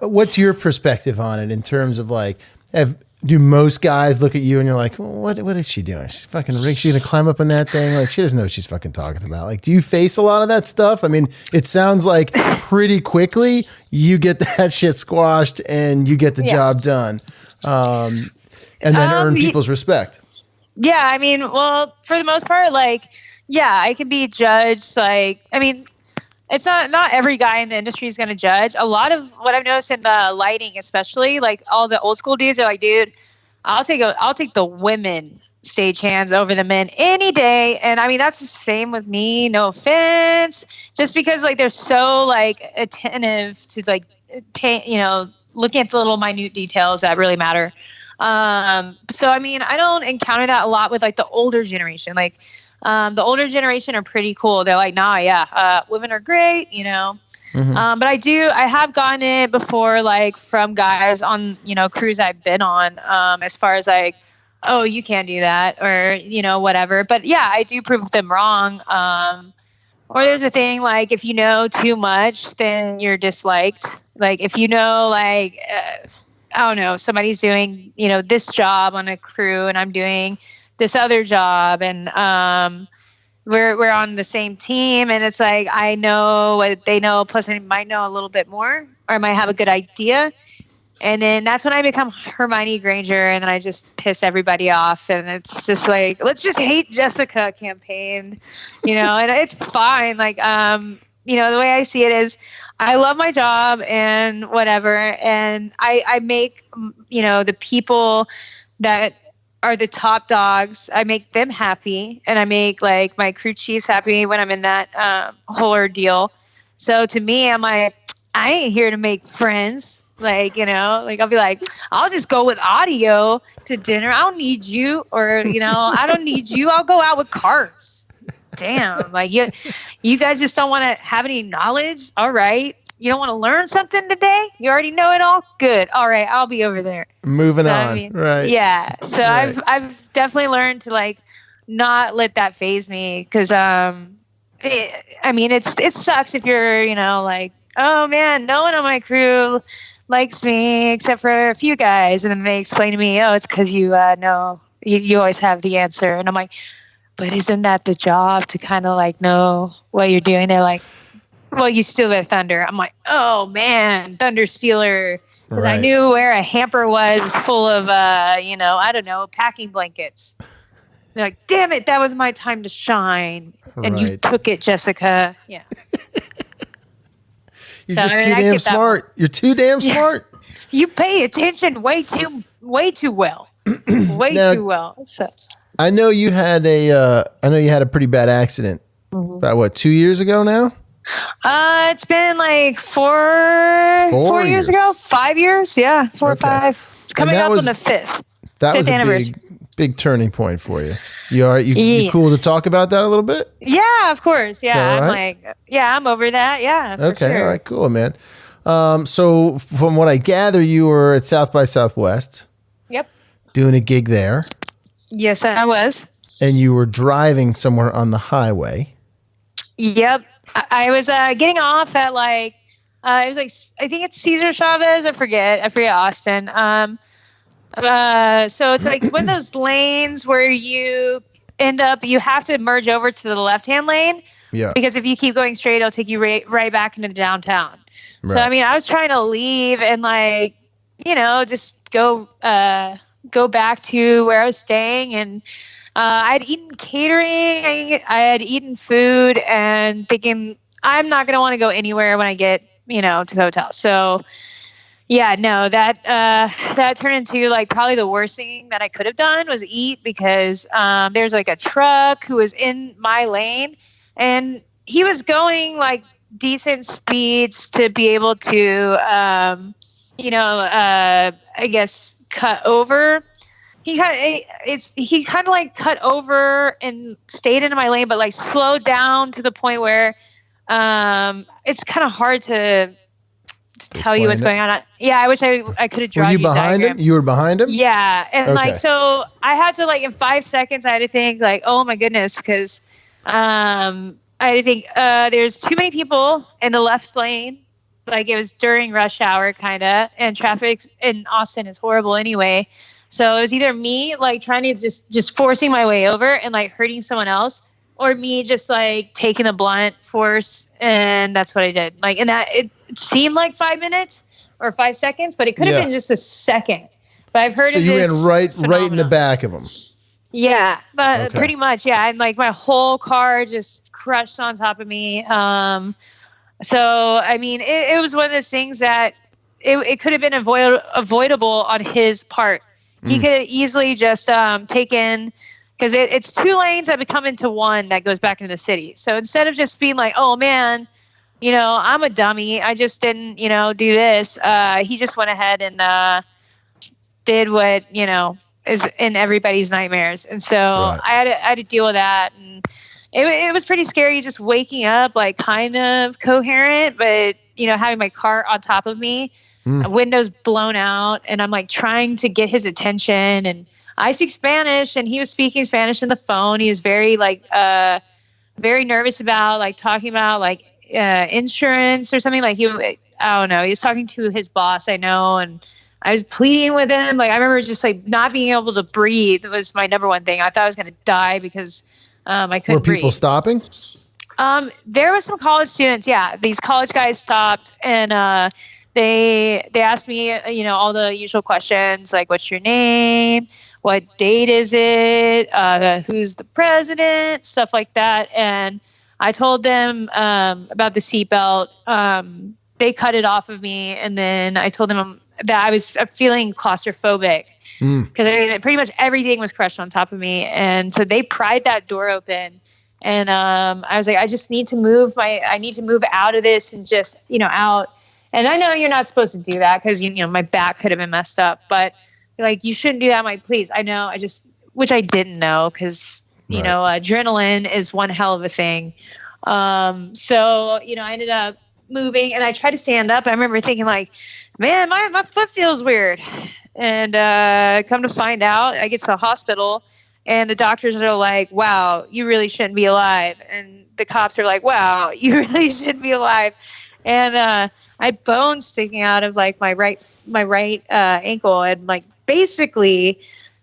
What's your perspective on it in terms of like, do most guys look at you and you're like, what is she doing? She's fucking rigged. She's going to climb up on that thing. Like she doesn't know what she's fucking talking about. Like, do you face a lot of that stuff? I mean, it sounds like pretty quickly you get that shit squashed and you get the job done. And then earn people's respect. Yeah. I mean, well, for the most part, like, yeah, I can be judged. Like, I mean, it's not every guy in the industry is going to judge. A lot of what I've noticed in the lighting, especially like all the old school dudes are like, dude, I'll take the women stagehands over the men any day. And I mean, that's the same with me. No offense. Just because like they're so like attentive to like pay, looking at the little minute details that really matter. So, I mean, I don't encounter that a lot with like the older generation. Like, the older generation are pretty cool. They're like, nah, yeah, women are great, But I have gotten it before, like from guys on, crews I've been on, as far as like, oh, you can't do that or, whatever. But yeah, I do prove them wrong. Or there's a thing like, if you know too much, then you're disliked. Like if like, I don't know, somebody's doing, this job on a crew and I'm doing this other job and we're on the same team and it's like I know what they know plus I might know a little bit more or I might have a good idea and then that's when I become Hermione Granger and then I just piss everybody off and it's just like let's just hate Jessica campaign and it's fine like the way I see it is I love my job and whatever and I make the people that are the top dogs. I make them happy and I make like my crew chiefs happy when I'm in that whole ordeal. So to me, I'm like, I ain't here to make friends. Like, like I'll be like, I'll just go with audio to dinner. I don't need you or, I don't need you. I'll go out with cars. Damn. Like you guys just don't want to have any knowledge. All right. You don't want to learn something today? You already know it all? Good. All right. I'll be over there. Moving on. I mean, right. Yeah. So right. I've definitely learned to like not let that phase me because it sucks if you're like oh man no one on my crew likes me except for a few guys and then they explain to me oh it's because you know you always have the answer and I'm like but isn't that the job to kind of like know what you're doing? They're like, well, you steal their thunder. I'm like, oh man, thunder stealer. Because I knew where a hamper was full of, I don't know, packing blankets. They're like, damn it, that was my time to shine. And you took it, Jessica. Yeah. You're just too damn smart. You're too damn smart. You pay attention way too well. Too well. So. I know you had a pretty bad accident about 2 years ago now? It's been like four years ago. 5 years, yeah, 4 or 5. It's coming up on the 5th. That was a big turning point for you. You all right? You cool to talk about that a little bit? Yeah, of course. Yeah, right? I'm over that. Yeah. Okay. Sure. All right. Cool, man. So from what I gather, you were at South by Southwest. Yep. Doing a gig there. Yes, I was. And you were driving somewhere on the highway. Yep. I was getting off at it was like, I think it's Cesar Chavez. I forget Austin. So it's like one of those lanes where you have to merge over to the left-hand lane. Yeah. Because if you keep going straight, it'll take you right back into downtown. Right. So, I mean, I was trying to leave and just go back to where I was staying, and I'd eaten catering. I had eaten food and thinking I'm not going to want to go anywhere when I get, to the hotel. So yeah, no, that turned into like probably the worst thing that I could have done was eat, because there's like a truck who was in my lane and he was going like decent speeds to be able to, I guess cut over. He kind of like cut over and stayed into my lane, but like slowed down to the point where it's kind of hard to tell you what's going on. Yeah, I wish I could have drawn. Were you behind him? You were behind him? Yeah, and so I had to in 5 seconds I had to think like, oh my goodness, because I had to think there's too many people in the left lane. Like it was during rush hour kind of, and traffic in Austin is horrible anyway. So it was either me like trying to just forcing my way over and like hurting someone else, or me just like taking the blunt force, and that's what I did. Like, and that it seemed like 5 minutes or 5 seconds, but it could have been just a second. But I've heard of this. So you went right in the back of him. Yeah, but pretty much, yeah. And like my whole car just crushed on top of me. So I mean, it was one of those things that it could have been avoidable on his part. He could have easily just taken, because it's 2 lanes that become into one that goes back into the city. So instead of just being like, oh man, I'm a dummy, I just didn't, do this. He just went ahead and did what, is in everybody's nightmares. And so I had to deal with that. And it was pretty scary just waking up like kind of coherent, but, having my car on top of me. Windows blown out, and I'm like trying to get his attention, and I speak Spanish and he was speaking Spanish on the phone. He was very very nervous about like talking about like insurance or something. Like I don't know, he was talking to his boss, I know, and I was pleading with him. Like I remember just like not being able to breathe was my number one thing. I thought I was going to die because I couldn't breathe. Were people stopping? There was some college students. Yeah. These college guys stopped, and they asked me, all the usual questions, like, what's your name? What date is it? Who's the president? Stuff like that. And I told them about the seatbelt. They cut it off of me. And then I told them that I was feeling claustrophobic, because pretty much everything was crushed on top of me. And so they pried that door open. And I was like, I just need to move out of this and just, out. And I know you're not supposed to do that because, my back could have been messed up, but like, you shouldn't do that. I'm like, please, I know. Which I didn't know, because, adrenaline is one hell of a thing. So, I ended up moving and I tried to stand up. I remember thinking like, man, my foot feels weird. And come to find out, I get to the hospital and the doctors are like, wow, you really shouldn't be alive. And the cops are like, wow, you really shouldn't be alive. And I had bones sticking out of like my right ankle, and like basically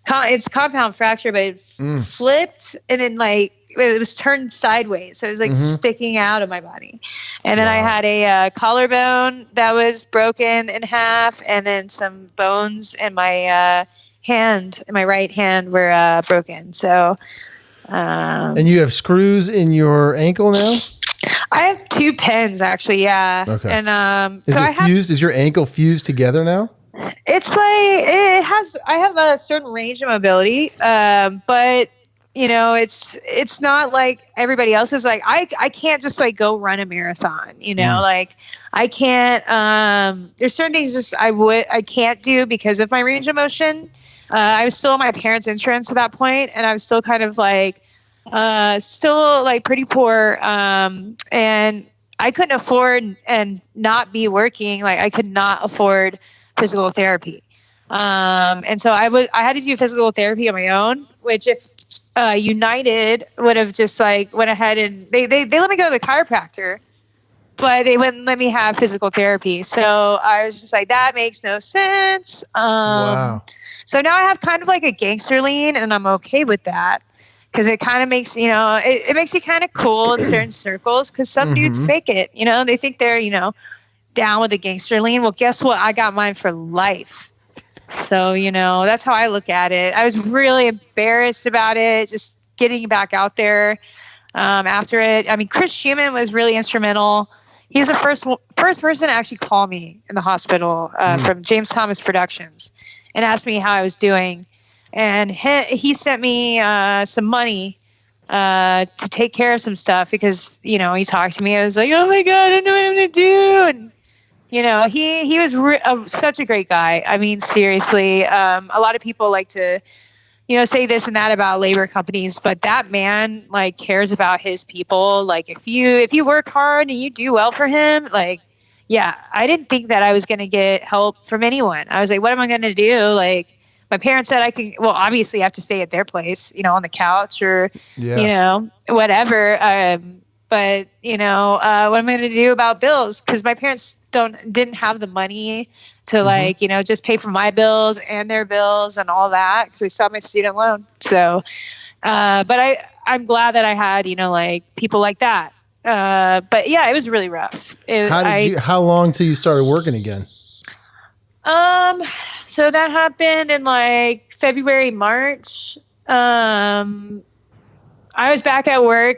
it's compound fracture, but it flipped and then like it was turned sideways. So it was like sticking out of my body. And then I had a collarbone that was broken in half, and then some bones in my my right hand were broken. So, and you have screws in your ankle now? I have 2 pins actually. Yeah. Okay. And, is your ankle fused together now? It's like, I have a certain range of mobility, but you know, it's not like everybody else is. Like, I can't just like go run a marathon, you know, like I can't, there's certain things I can't do because of my range of motion. I was still on my parents' insurance at that point, and I was still kind of like, still like pretty poor. And I couldn't afford and not be working. Like, I could not afford physical therapy. And so I had to do physical therapy on my own, which if United would have just like went ahead and they let me go to the chiropractor, but they wouldn't let me have physical therapy. So I was just like, that makes no sense. Wow. So now I have kind of like a gangster lean, and I'm okay with that because it kind of makes, you know, it makes you kind of cool in certain circles because some dudes fake it, you know, they think they're, you know, down with the gangster lean. Well, guess what? I got mine for life. So, you know, that's how I look at it. I was really embarrassed about it, just getting back out there after it. I mean, Chris Schumann was really instrumental. He's the first person to actually call me in the hospital from James Thomas Productions and asked me how I was doing. And he sent me some money to take care of some stuff because, you know, he talked to me. I was like, oh my God, I don't know what I'm going to do. And, you know, he was such a great guy. I mean, seriously, a lot of people like to, you know, say this and that about labor companies, but that man like cares about his people. Like if you work hard and you do well for him, like, yeah, I didn't think that I was going to get help from anyone. I was like, what am I going to do? Like, my parents said I could, well, obviously I have to stay at their place, you know, on the couch or, you know, whatever. But, you know, what am I going to do about bills? Because my parents didn't have the money to like, you know, just pay for my bills and their bills and all that because they saw my student loan. So, but I'm glad that I had, you know, like people like that. But yeah, it was really rough. How long till you started working again? So that happened in like February, March. I was back at work,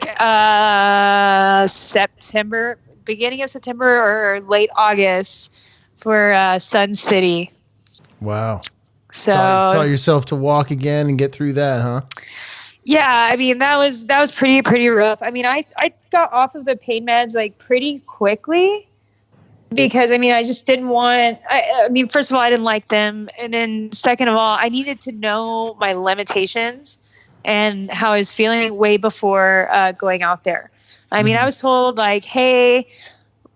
beginning of September or late August for Sun City. Wow. So taught yourself to walk again and get through that, huh? Yeah. I mean, that was pretty rough. I mean, I got off of the pain meds like pretty quickly because I mean, I just didn't want, I mean, first of all, I didn't like them. And then second of all, I needed to know my limitations and how I was feeling way before going out there. I mean, I was told like, hey,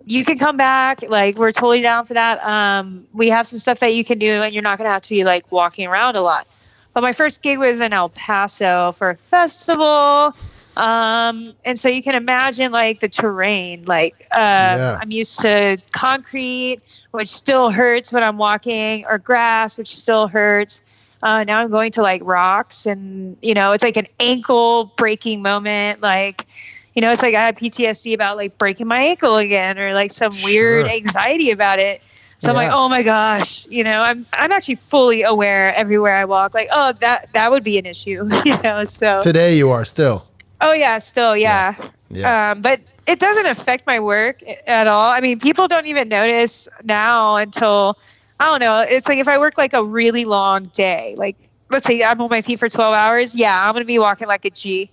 you can come back. Like, we're totally down for that. We have some stuff that you can do and you're not going to have to be like walking around a lot. But my first gig was in El Paso for a festival. And so you can imagine like the terrain, like I'm used to concrete, which still hurts when I'm walking, or grass, which still hurts. Now I'm going to like rocks and, you know, it's like an ankle breaking moment. Like, you know, it's like I had PTSD about like breaking my ankle again or like some weird anxiety about it. So I'm like, oh my gosh, you know, I'm actually fully aware everywhere I walk, like, oh, that would be an issue, you know, so. Today you are still. Oh yeah, still. Yeah. But it doesn't affect my work at all. I mean, people don't even notice now until, I don't know. It's like if I work like a really long day, like let's say I'm on my feet for 12 hours. Yeah, I'm going to be walking like a G.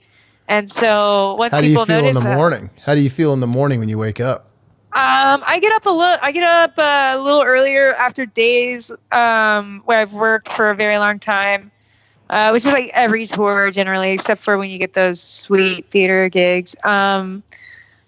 And so once people notice, how do you feel in the morning? How do you feel in the morning when you wake up? I get up a little earlier after days where I've worked for a very long time, which is like every tour generally, except for when you get those sweet theater gigs.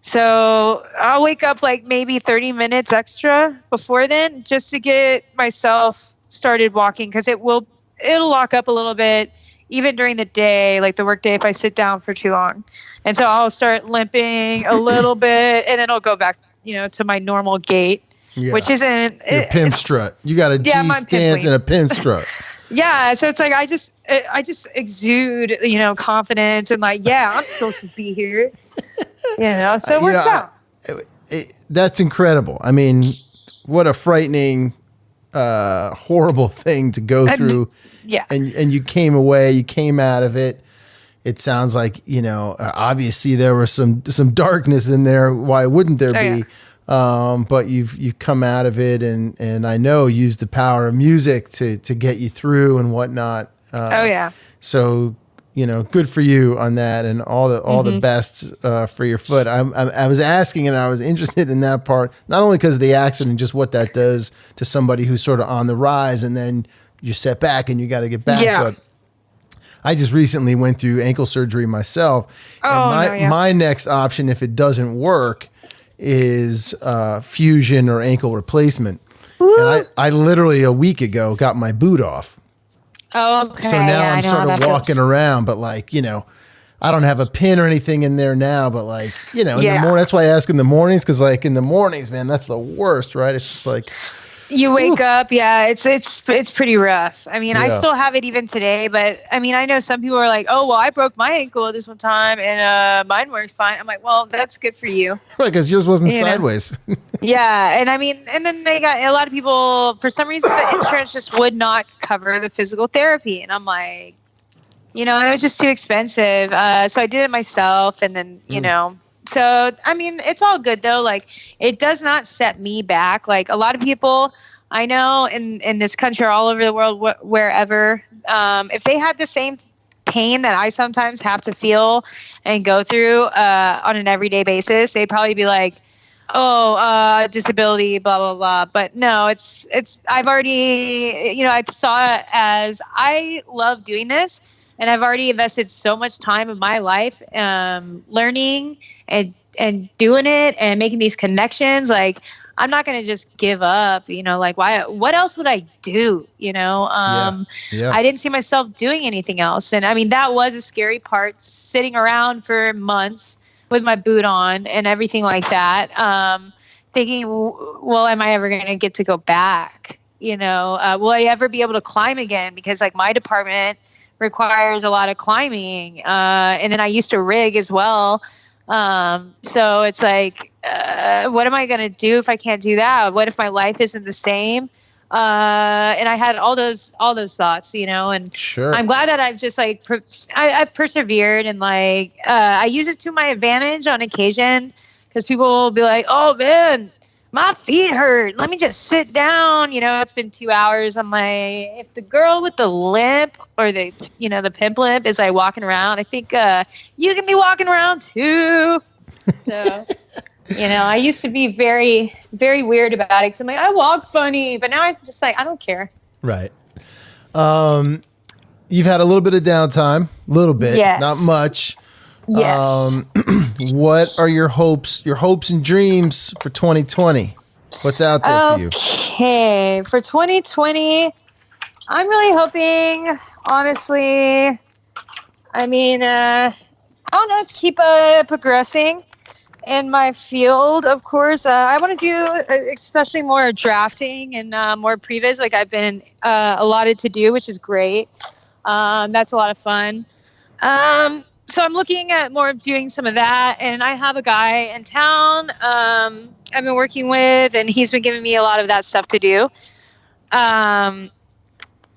So I'll wake up like maybe 30 minutes extra before then just to get myself started walking because it'll lock up a little bit even during the day, like the work day, if I sit down for too long. And so I'll start limping a little bit and then I'll go back, you know, to my normal gait, which isn't... Your pimp strut. You got a G stance and a pimp strut. Yeah, so it's like I just exude, confidence and like, yeah, I'm supposed to be here. So it works out. That's incredible. I mean, what a frightening, horrible thing to go through. Yeah. And you came away, you came out of it. It sounds like, obviously there was some darkness in there. Why wouldn't there be? Yeah. But you've come out of it and I know used the power of music to get you through and whatnot. So, good for you on that and all the best for your foot. I was asking and I was interested in that part, not only because of the accident, just what that does to somebody who's sort of on the rise and then you set back and you got to get back. Yeah. But I just recently went through ankle surgery myself. And my next option, if it doesn't work, is fusion or ankle replacement. Woo. And I literally a week ago got my boot off. Oh, okay. So now I'm sort of walking around, but like, I don't have a pin or anything in there now, but like, in the morning, that's why I ask in the mornings. Cause like in the mornings, man, that's the worst, right? It's just like, you wake up. Yeah. It's pretty rough. I mean, I still have it even today, but I mean, I know some people are like, oh, well, I broke my ankle this one time and mine works fine. I'm like, well, that's good for you. Right. Cause yours wasn't sideways. Yeah. And I mean, and then they got a lot of people, for some reason, the insurance just would not cover the physical therapy. And I'm like, it was just too expensive. So I did it myself and then, so, I mean, it's all good though. Like it does not set me back. Like a lot of people I know in this country or all over the world, wherever, if they had the same pain that I sometimes have to feel and go through on an everyday basis, they'd probably be like, oh, disability, blah, blah, blah. But no, it's, I've already, I saw it as I love doing this and I've already invested so much time in my life, learning and doing it and making these connections. Like, I'm not going to just give up, like what else would I do? I didn't see myself doing anything else. And I mean, that was a scary part, sitting around for months with my boot on and everything like that. Thinking, well, am I ever going to get to go back? Will I ever be able to climb again? Because like my department requires a lot of climbing. And then I used to rig as well. So it's like, what am I going to do if I can't do that? What if my life isn't the same? And I had all those thoughts, and sure. I'm glad that I've just like, I've persevered and like, I use it to my advantage on occasion because people will be like, oh man, my feet hurt. Let me just sit down. It's been 2 hours. I'm like, if the girl with the limp or the pimp limp is like walking around, I think, you can be walking around too. So, I used to be very, very weird about it. Cause I'm like, I walk funny, but now I'm just like, I don't care. Right. You've had a little bit of downtime, yes. Not much. Yes. What are your hopes and dreams for 2020? What's out there for you? Okay. For 2020, I'm really hoping, honestly, I mean, I don't know, keep progressing in my field, of course. I want to do especially more drafting and more previs, like I've been allotted to do, which is great. That's a lot of fun. So I'm looking at more of doing some of that. And I have a guy in town I've been working with, and he's been giving me a lot of that stuff to do.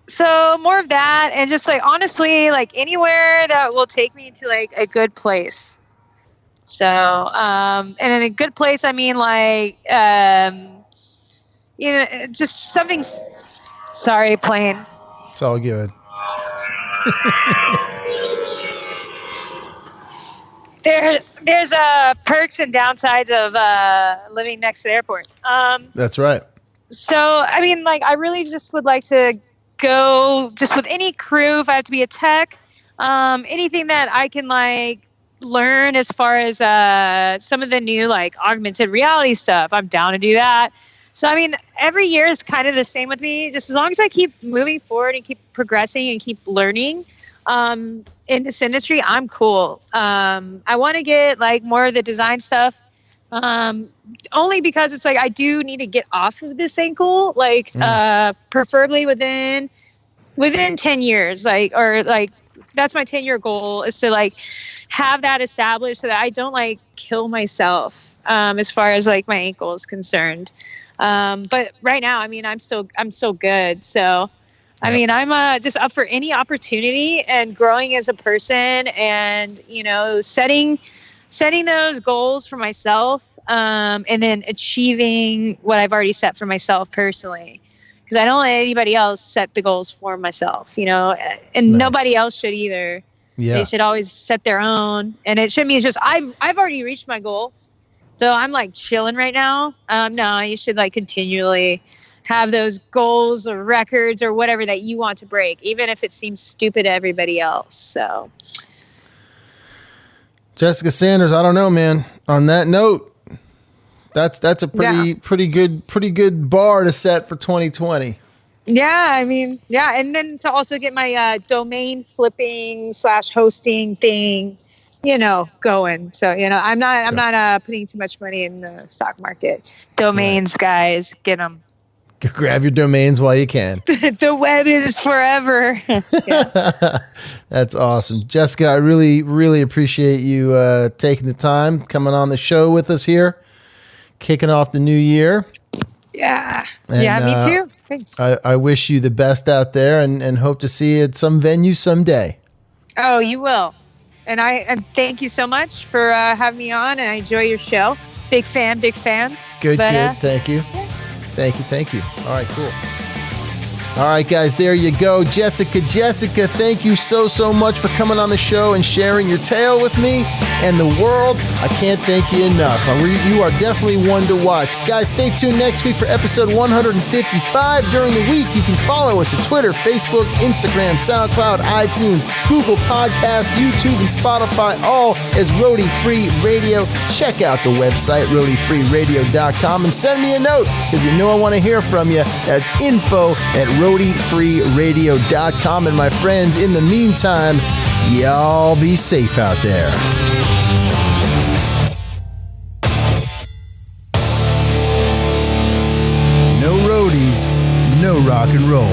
So more of that, and just like, honestly, like anywhere that will take me to like a good place. So, and in a good place, I mean like, just something, sorry, plane. It's all good. There's perks and downsides of living next to the airport. That's right. So, I mean, like, I really just would like to go just with any crew, if I have to be a tech, anything that I can, like, learn as far as some of the new, like, augmented reality stuff. I'm down to do that. So, I mean, every year is kind of the same with me. Just as long as I keep moving forward and keep progressing and keep learning, in this industry, I'm cool. I want to get like more of the design stuff, only because it's like I do need to get off of this ankle, like preferably within within 10 years, like that's my 10-year goal, is to like have that established so that I don't like kill myself as far as like my ankle is concerned. But right now, I mean, I'm still good. So, I mean, I'm just up for any opportunity and growing as a person, and, you know, setting those goals for myself, and then achieving what I've already set for myself personally. Because I don't let anybody else set the goals for myself, you know, and nobody else should either. Yeah. They should always set their own. And it shouldn't be just, I've already reached my goal, so I'm like chilling right now. No, you should like continually have those goals or records or whatever that you want to break, even if it seems stupid to everybody else. So, Jessica Sanders, I don't know, man. On that note, that's a pretty good bar to set for 2020. Yeah, I mean, yeah, and then to also get my domain flipping / hosting thing, you know, going. So, you know, I'm not putting too much money in the stock market. Domains, guys, get them. Grab your domains while you can. The web is forever. That's awesome. Jessica, I really, really appreciate you taking the time, coming on the show with us here, kicking off the new year. Yeah. And, me too. Thanks. I wish you the best out there, and hope to see you at some venue someday. Oh, you will. And thank you so much for having me on, and I enjoy your show. Big fan. Good. Thank you. Yeah. Thank you. All right, cool. All right, guys, there you go. Jessica, thank you so much for coming on the show and sharing your tale with me and the world. I can't thank you enough. You are definitely one to watch. Guys, stay tuned next week for episode 155. During the week, you can follow us at Twitter, Facebook, Instagram, SoundCloud, iTunes, Google Podcasts, YouTube, and Spotify, all as Roadie Free Radio. Check out the website, roadiefreeradio.com, and send me a note, because you know I want to hear from you. That's info@roadiefreeradio.com. And my friends, in the meantime, y'all be safe out there. No roadies, no rock and roll.